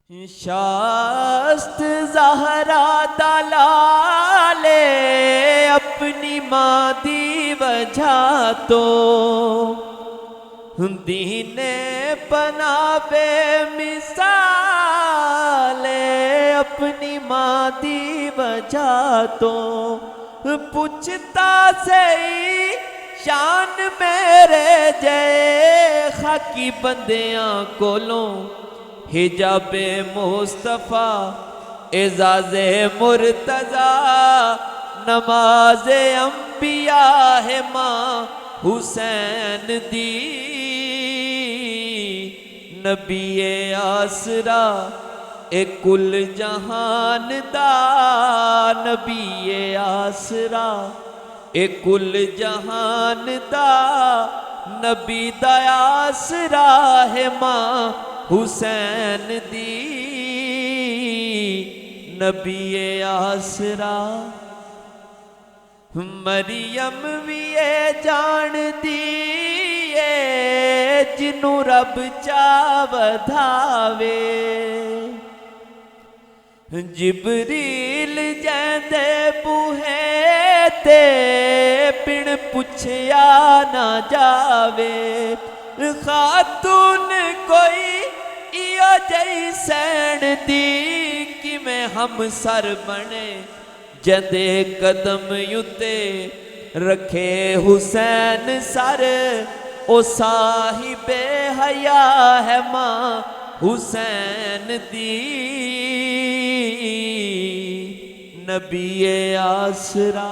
شاست زہرا دلالے اپنی ماں دی وجہ تو دین پناہ بے مثال اپنی ماں دی وجہ تو پوچھتا سے شان میرے جے خاکی بندیاں کولوں حجاب مصطفیٰ اعزاز مرتضیٰ نماز انبیاء ہے ماں حسین دی نبی آسرا اے کل جہان دا نبی آسرا اے کل جہان دا نبی دا آسرا ہے ماں حسین دی نبی آسرا مریم بھی جان دی جنوں رب چا ودھاوے جبریل جیندے بوہے تے بن پچھیا نہ جاوے خاتون کوئی ایو جئی سین دی کہ میں ہم سر بنے جندے قدم یوتے رکھے حسین سر او صاحب حیا ہے ماں حسین دی نبی آسرا